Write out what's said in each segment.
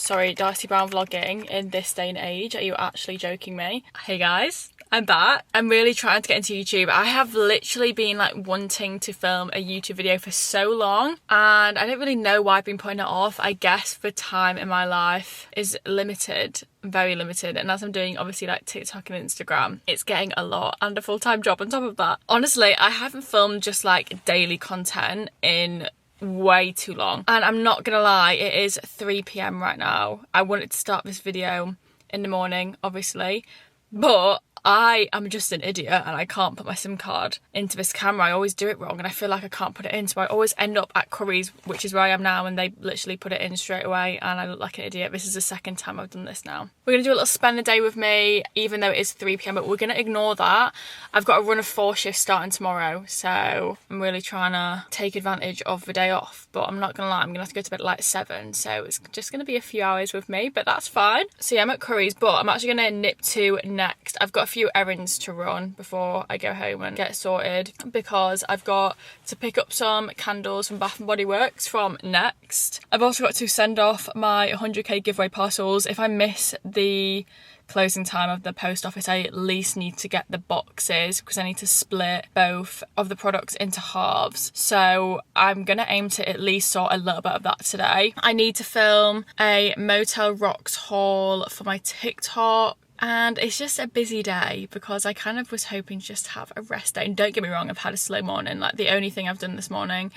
Sorry, Darcy Brown vlogging in this day and age. Are you actually joking me? Hey guys, I'm back. I'm really trying to get into YouTube. I have literally been like wanting to film a YouTube video for so long, and I don't really know why I've been putting it off. I guess the time in my life is limited, very limited, and as I'm doing obviously like TikTok and Instagram, it's getting a lot, and a full-time job on top of that. Honestly, I haven't filmed just like daily content in way too long, and I'm not gonna lie, it is 3 p.m. right now. I wanted to start this video in the morning obviously, but I am just an idiot and I can't put my SIM card into this camera. I always do it wrong and I feel like I can't put it in, so I always end up at Curry's, which is where I am now, and they literally put it in straight away and I look like an idiot. This is the second time I've done this now. We're gonna do a little spend a day with me, even though it is 3 p.m, but we're gonna ignore that. I've got a run of 4 shifts starting tomorrow, so I'm really trying to take advantage of the day off, but I'm not gonna lie, I'm gonna have to go to bed at like 7, so it's just gonna be a few hours with me, but that's fine. So yeah, I'm at Curry's, but I'm actually gonna nip to Next. I've got a few errands to run before I go home and get sorted, because I've got to pick up some candles from Bath & Body Works from Next. I've also got to send off my 100k giveaway parcels. If I miss the closing time of the post office, I at least need to get the boxes because I need to split both of the products into halves. So I'm gonna aim to at least sort a little bit of that today. I need to film a Motel Rocks haul for my TikTok, and it's just a busy day because I kind of was hoping just to have a rest day. And don't get me wrong, I've had a slow morning. Like, the only thing I've done this morning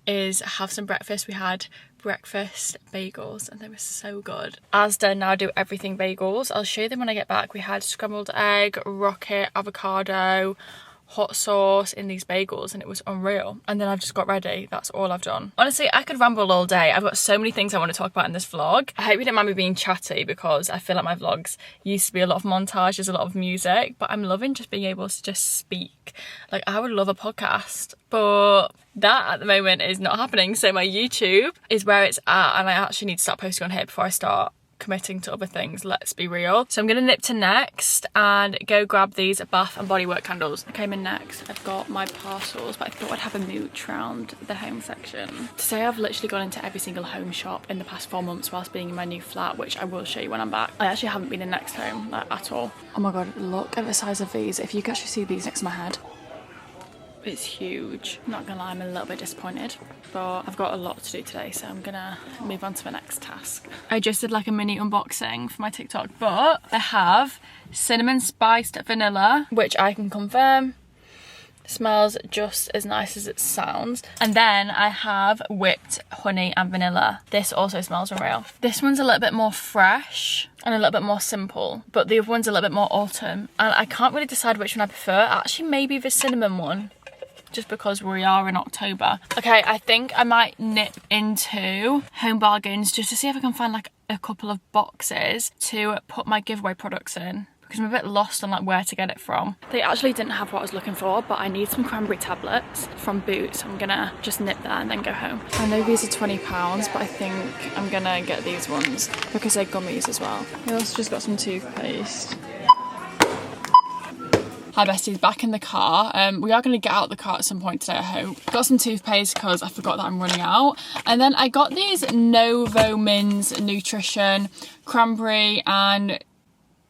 is have some breakfast. We had breakfast bagels and they were so good. Asda Now Do Everything bagels. I'll show you them when I get back. We had scrambled egg, rocket, avocado, hot sauce in these bagels, and it was unreal. And then I've just got ready. That's all I've done. Honestly, I could ramble all day. I've got so many things I want to talk about in this vlog. I hope you don't mind me being chatty because I feel like my vlogs used to be a lot of montages, a lot of music, but I'm loving just being able to just speak. Like, I would love a podcast, but that at the moment is not happening. So my YouTube is where it's at, and I actually need to start posting on here before I start committing to other things, let's be real. So I'm gonna nip to Next and go grab these Bath and Body Works candles. I came in Next, I've got my parcels, but I thought I'd have a mooch round the home section. To say I've literally gone into every single home shop in the past 4 months whilst being in my new flat, which I will show you when I'm back. I actually haven't been in Next home, like, at all. Oh my god, look at the size of these. If you can actually see these next to my head, it's huge. I'm not gonna lie, I'm a little bit disappointed, but I've got a lot to do today, so I'm gonna move on to the next task. I just did like a mini unboxing for my TikTok, but I have cinnamon spiced vanilla, which I can confirm smells just as nice as it sounds. And then I have whipped honey and vanilla. This also smells unreal. This one's a little bit more fresh and a little bit more simple, but the other one's a little bit more autumn, and I can't really decide which one I prefer. Actually, maybe the cinnamon one, just because we are in October. Okay, I think I might nip into Home Bargains just to see if I can find like a couple of boxes to put my giveaway products in, because I'm a bit lost on like where to get it from. They actually didn't have what I was looking for, but I need some cranberry tablets from Boots. I'm gonna just nip there and then go home. I know these are £20, but I think I'm gonna get these ones because they're gummies as well. I also just got some toothpaste. Hi besties, back in the car. We are going to get out the car at some point today, I hope. Got some toothpaste because I forgot that I'm running out. And then I got these Novo Mins Nutrition Cranberry and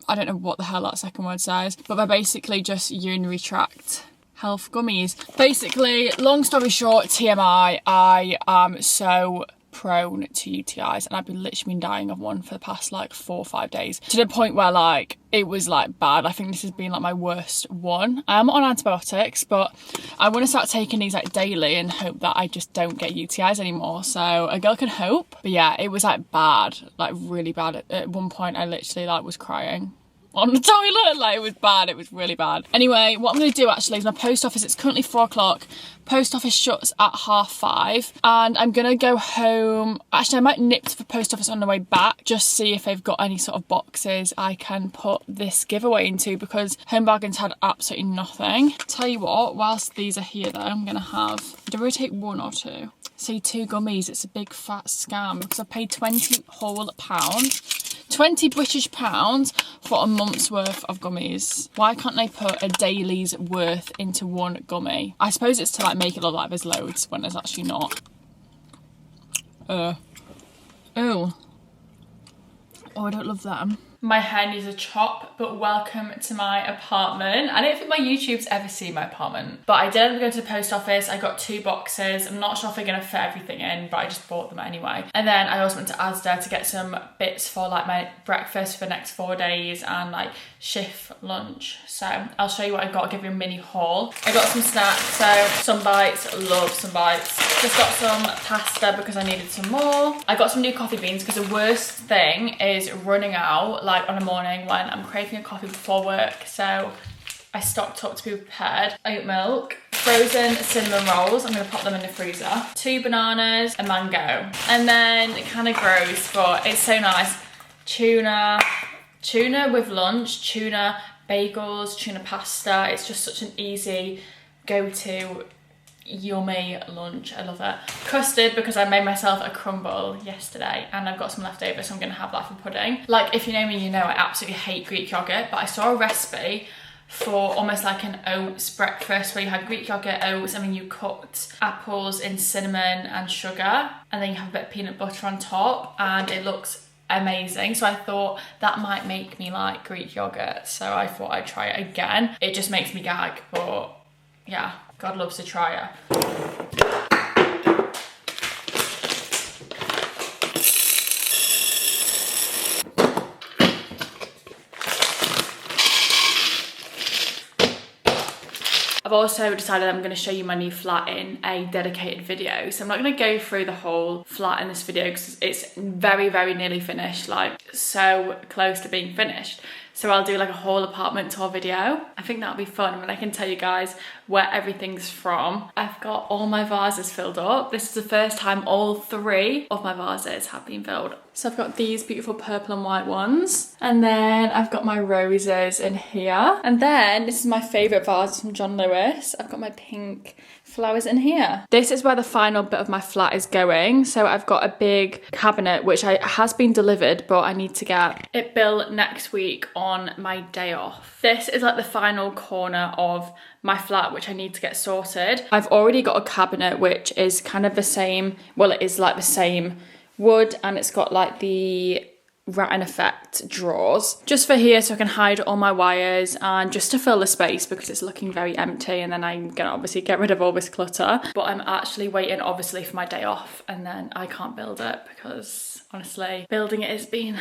I don't know what the hell that second word says, but they're basically just urinary tract health gummies. Basically, long story short, TMI, I am so prone to UTIs, and I've literally been dying of one for the past like 4 or 5 days, to the point where like it was like bad. I think this has been like my worst one. I am on antibiotics, but I want to start taking these like daily and hope that I just don't get UTIs anymore. So a girl can hope. But yeah, it was like bad, like really bad. At one point I literally like was crying on the toilet. Like, it was bad, it was really bad. Anyway, what I'm going to do actually is my post office, it's currently 4 o'clock, post office shuts at 5:30, and I'm going to go home. Actually, I might nip to the post office on the way back, just see if they've got any sort of boxes I can put this giveaway into, because Home Bargains had absolutely nothing. Tell you what, whilst these are here though, I'm going to have, do I take 1 or 2? See, 2 gummies, it's a big fat scam because I paid £20 whole pounds. 20 British pounds for a month's worth of gummies. Why can't they put a daily's worth into one gummy? I suppose it's to like make it look like there's loads when there's actually not. Ooh. Oh, I don't love them. My hair needs a chop, but welcome to my apartment. I don't think my YouTube's ever seen my apartment, but I did end up going to the post office. I got 2 boxes. I'm not sure if they're gonna fit everything in, but I just bought them anyway. And then I also went to Asda to get some bits for like my breakfast for the next 4 days and like shift lunch. So I'll show you what I got. I'll give you a mini haul. I got some snacks, so some bites, love some bites. Just got some pasta because I needed some more. I got some new coffee beans because the worst thing is running out like on a morning when I'm craving a coffee before work. So I stocked up to be prepared. Oat milk, frozen cinnamon rolls. I'm gonna pop them in the freezer. 2 bananas, a mango. And then it kind of grows, but it's so nice. Tuna with lunch, tuna bagels, tuna pasta. It's just such an easy go-to yummy lunch. I love it. Custard because I made myself a crumble yesterday and I've got some left over, so I'm gonna have that for pudding. Like, if you know me, you know I absolutely hate Greek yogurt, but I saw a recipe for almost like an oats breakfast where you had Greek yogurt, oats, and then you cooked apples in cinnamon and sugar, and then you have a bit of peanut butter on top, and it looks amazing. So I thought that might make me like Greek yogurt, so I thought I'd try it again. It just makes me gag, but yeah, God loves a trier. I've also decided I'm going to show you my new flat in a dedicated video. So I'm not going to go through the whole flat in this video because it's very, very nearly finished, like so close to being finished. So I'll do like a whole apartment tour video. I think that'll be fun when I can tell you guys where everything's from. I've got all my vases filled up. This is the first time all 3 of my vases have been filled. So I've got these beautiful purple and white ones. And then I've got my roses in here. And then this is my favourite vase from John Lewis. I've got my pink flowers in here. This is where the final bit of my flat is going. So I've got a big cabinet which has been delivered, but I need to get it built next week on my day off. This is like the final corner of my flat which I need to get sorted. I've already got a cabinet which is kind of the same, well, it is like the same wood, and it's got like the rattan effect drawers just for here so I can hide all my wires and just to fill the space because it's looking very empty, and then I'm gonna obviously get rid of all this clutter. But I'm actually waiting obviously for my day off, and then I can't build it because honestly building it has been,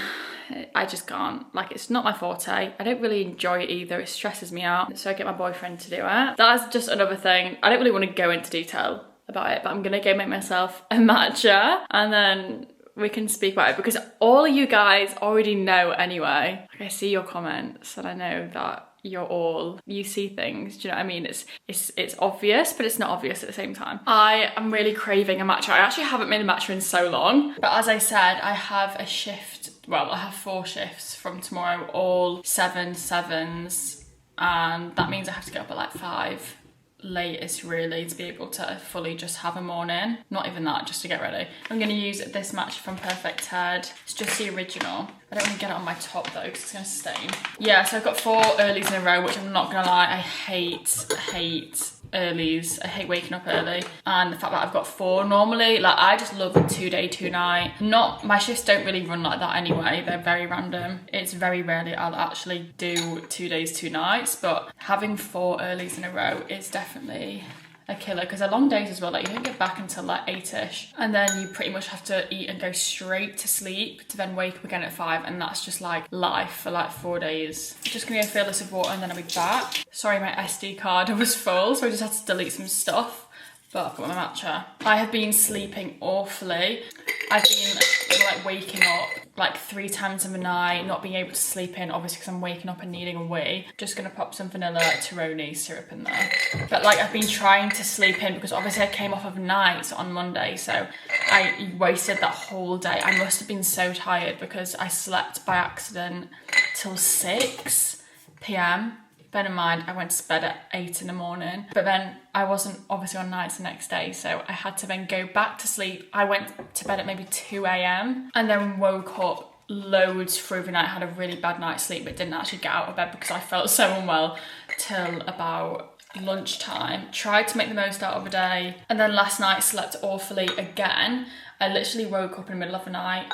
I just can't, like, it's not my forte. I don't really enjoy it either. It stresses me out, so I get my boyfriend to do it. That's just another thing. I don't really want to go into detail about it, but I'm gonna go make myself a matcha and then we can speak about it because all of you guys already know anyway. Like, I see your comments and I know that you see things, do you know what I mean? It's obvious, but it's not obvious at the same time. I am really craving a matcha. I actually haven't made a matcha in so long, but as I said, I have a shift, well, I have 4 shifts from tomorrow, all 7/7s, and that means I have to get up at like 5 latest really to be able to fully just have a morning. Not even that, just to get ready. I'm going to use this matcha from Perfect Ted. It's just the original. I don't want to get it on my top though because it's going to stain. Yeah, so I've got 4 earlies in a row, which I'm not going to lie, I hate earlies. I hate waking up early, and the fact that I've got 4 normally, like, I just love a 2-day 2-night. Not, my shifts don't really run like that anyway, they're very random. It's very rarely I'll actually do 2 days 2 nights, but having 4 earlies in a row is definitely a killer because they're long days as well. Like, you don't get back until like 8ish, and then you pretty much have to eat and go straight to sleep to then wake up again at 5, and that's just like life for like 4 days. Just gonna go fill this with water and then I'll be back. Sorry, my SD card was full, so I just had to delete some stuff, but I've got my matcha. I have been sleeping awfully. I've been like waking up like 3 times in the night, not being able to sleep in, obviously because I'm waking up and needing a wee. Just gonna pop some vanilla Tironi syrup in there. But like, I've been trying to sleep in because obviously I came off of nights on Monday, so I wasted that whole day. I must have been so tired because I slept by accident till 6 p.m. Bear in mind, I went to bed at 8 in the morning, but then I wasn't obviously on nights the next day, so I had to then go back to sleep. I went to bed at maybe 2 a.m. and then woke up loads through the night, had a really bad night's sleep, but didn't actually get out of bed because I felt so unwell till about lunchtime. Tried to make the most out of the day, and then last night slept awfully again. I literally woke up in the middle of the night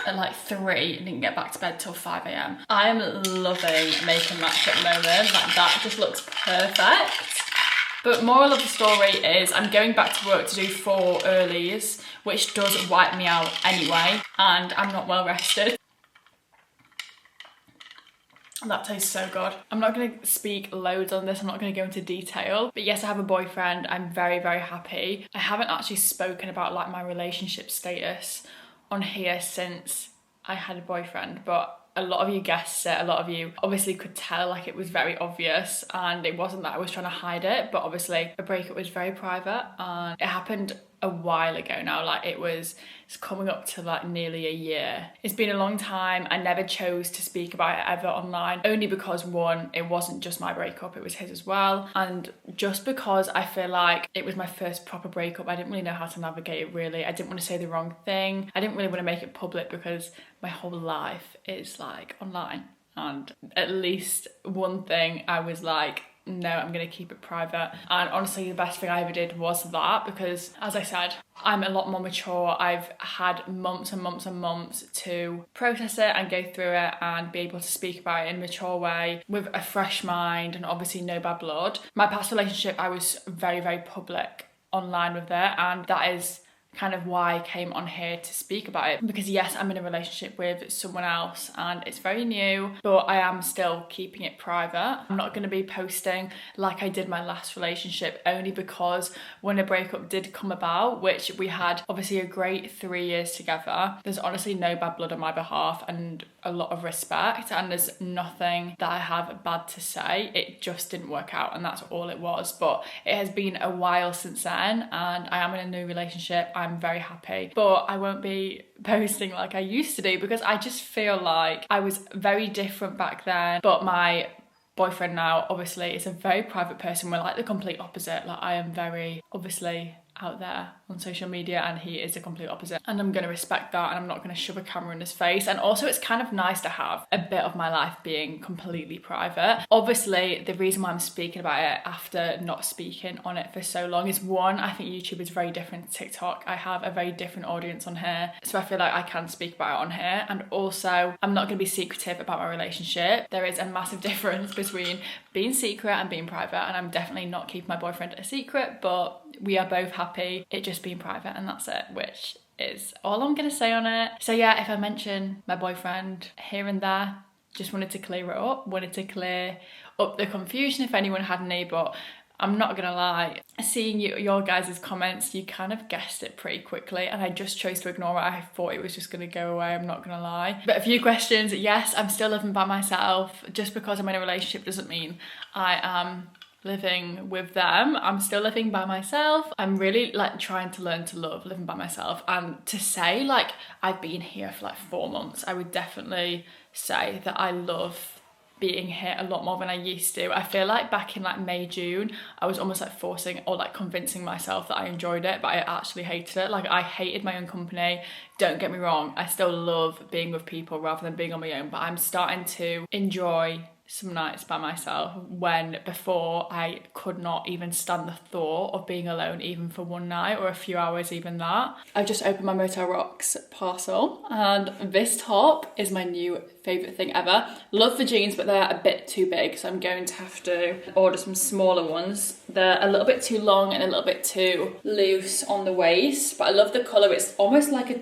at like 3 and didn't get back to bed till 5 a.m. I am loving making matcha at the moment. Like that just looks perfect. But moral of the story is I'm going back to work to do 4 earlies, which does wipe me out anyway, and I'm not well rested. That tastes so good. I'm not going to speak loads on this, I'm not going to go into detail, but yes, I have a boyfriend. I'm very, very happy. I haven't actually spoken about like my relationship status on here since I had a boyfriend, but a lot of you guessed it, a lot of you obviously could tell, like it was very obvious, and it wasn't that I was trying to hide it, but obviously a breakup was very private and it happened a while ago now. Like it's coming up to like nearly a year. It's been a long time. I never chose to speak about it ever online, only because one, it wasn't just my breakup, it was his as well, and just because I feel like it was my first proper breakup, I didn't really know how to navigate it really. I didn't want to say the wrong thing, I didn't really want to make it public because my whole life is like online, and at least one thing I was like, no, I'm gonna keep it private. And honestly, the best thing I ever did was that, because as I said, I'm a lot more mature. I've had months and months and months to process it and go through it and be able to speak about it in a mature way with a fresh mind and obviously no bad blood. My past relationship, I was very, very public online with it, and that is kind of why I came on here to speak about it, because yes, I'm in a relationship with someone else and it's very new, but I am still keeping it private. I'm not going to be posting like I did my last relationship, only because when a breakup did come about, which we had obviously a great 3 years together, there's honestly no bad blood on my behalf and a lot of respect, and there's nothing that I have bad to say. It just didn't work out, and that's all it was. But it has been a while since then, and I am in a new relationship. I'm very happy, but I won't be posting like I used to do, because I just feel like I was very different back then. But my boyfriend now obviously is a very private person. We're like the complete opposite. Like I am very obviously out there on social media and he is the complete opposite, and I'm going to respect that, and I'm not going to shove a camera in his face. And also it's kind of nice to have a bit of my life being completely private. Obviously the reason why I'm speaking about it after not speaking on it for so long is, one, I think YouTube is very different to TikTok. I have a very different audience on here, so I feel like I can speak about it on here. And also I'm not going to be secretive about my relationship. There is a massive difference between being secret and being private, and I'm definitely not keeping my boyfriend a secret, but we are both happy it just being private, and that's it, which is all I'm gonna say on it. So yeah, if I mention my boyfriend here and there, just wanted to clear it up, wanted to clear up the confusion if anyone had any. But I'm not gonna lie, seeing your guys' comments, you kind of guessed it pretty quickly, and I just chose to ignore it. I thought it was just gonna go away, I'm not gonna lie. But a few questions, yes, I'm still living by myself. Just because I'm in a relationship doesn't mean I am living with them. I'm still living by myself. I'm really like trying to learn to love living by myself, and to say like I've been here for like 4 months, I would definitely say that I love being here a lot more than I used to. I feel like back in like May, June, I was almost like forcing or like convincing myself that I enjoyed it, but I actually hated it. Like I hated my own company. Don't get me wrong, I still love being with people rather than being on my own, but I'm starting to enjoy some nights by myself, when before I could not even stand the thought of being alone even for one night or a few hours, even that. I've just opened my Motel Rocks parcel, and this top is my new favourite thing ever. Love the jeans, but they're a bit too big, so I'm going to have to order some smaller ones. They're a little bit too long and a little bit too loose on the waist, but I love the colour. It's almost like a,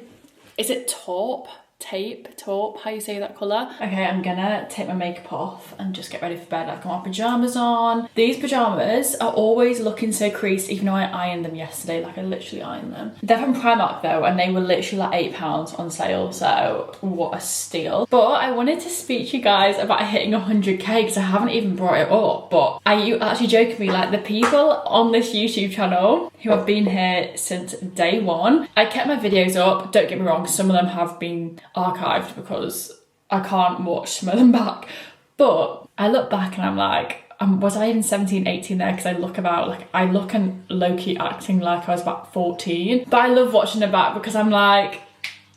is it taupe, how you say that colour? Okay, I'm gonna take my makeup off and just get ready for bed. I've got my pyjamas on. These pyjamas are always looking so creased, even though I ironed them yesterday. Like I literally ironed them. They're from Primark though, and they were literally like £8 on sale, so what a steal. But I wanted to speak to you guys about hitting 100k, because I haven't even brought it up. But are you actually joking me? Like the people on this YouTube channel who have been here since day one, I kept my videos up, don't get me wrong, some of them have been archived because I can't watch some of them back, but I look back and I'm like, was I even 17, 18 there? Because I look about, like, I look and low-key acting like I was about 14, but I love watching it back because I'm like,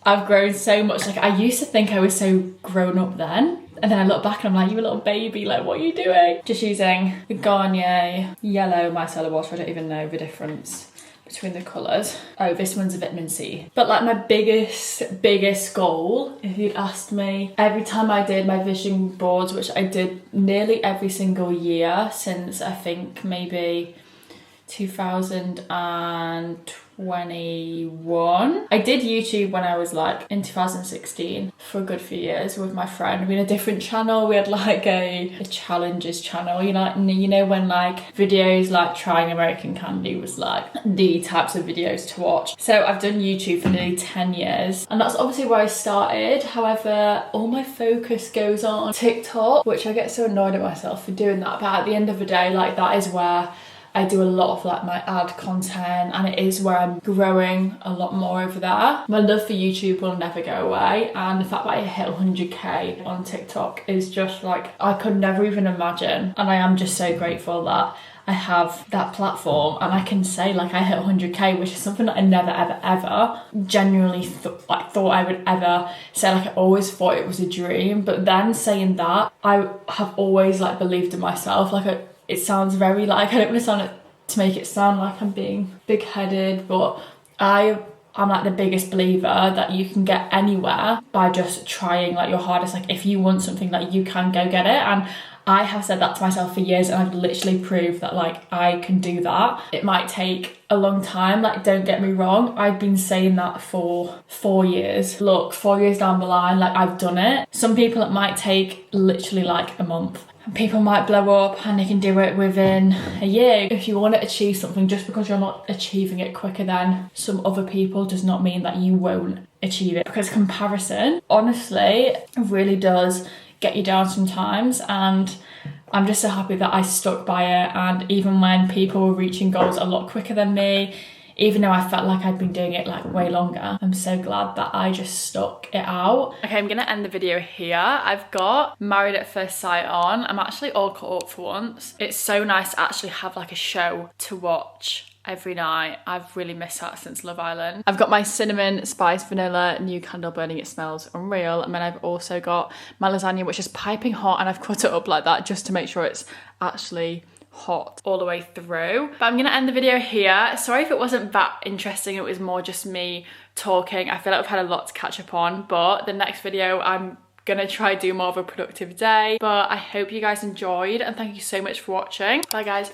I've grown so much. Like I used to think I was so grown up then, and then I look back and I'm like, you a little baby, like what are you doing? Just using the Garnier Yellow Micellar Water. I don't even know the difference between the colours. Oh, this one's a vitamin C. But like my biggest goal, if you'd asked me, every time I did my vision boards, which I did nearly every single year since I think maybe 2021. I did YouTube when I was like in 2016 for a good few years with my friend. We had a different channel. We had like a challenges channel, you know when like videos like trying American candy was like the types of videos to watch. So I've done YouTube for nearly 10 years and that's obviously where I started. However, all my focus goes on TikTok, which I get so annoyed at myself for doing that, but at the end of the day, like that is where I do a lot of like my ad content and it is where I'm growing a lot more over there. My love for YouTube will never go away, and the fact that I hit 100k on TikTok is just like, I could never even imagine, and I am just so grateful that I have that platform and I can say like I hit 100k, which is something that I never ever genuinely thought I would ever say. Like I always thought it was a dream, but then saying that, I have always like believed in myself. Like it sounds very like, I don't want to make it sound like I'm being big-headed, but I'm like the biggest believer that you can get anywhere by just trying like your hardest. Like if you want something, like you can go get it. And I have said that to myself for years and I've literally proved that like I can do that. It might take a long time, like don't get me wrong. I've been saying that for 4 years. Look, 4 years down the line, like I've done it. Some people it might take literally like a month. And people might blow up and they can do it within a year. If you want to achieve something, just because you're not achieving it quicker than some other people does not mean that you won't achieve it. Because comparison, honestly, really does get you down sometimes, and I'm just so happy that I stuck by it. And even when people were reaching goals a lot quicker than me, even though I felt like I'd been doing it like way longer, I'm so glad that I just stuck it out. Okay, I'm gonna end the video here. I've got Married at First Sight on. I'm actually all caught up for once. It's so nice to actually have like a show to watch every night. I've really missed that since Love Island. I've got my cinnamon spice vanilla new candle burning. It smells unreal. And then I've also got my lasagna, which is piping hot, and I've cut it up like that just to make sure it's actually hot all the way through. But I'm gonna end the video here. Sorry if it wasn't that interesting. It was more just me talking. I feel like I've had a lot to catch up on, but the next video I'm gonna try do more of a productive day. But I hope you guys enjoyed and thank you so much for watching. Bye guys.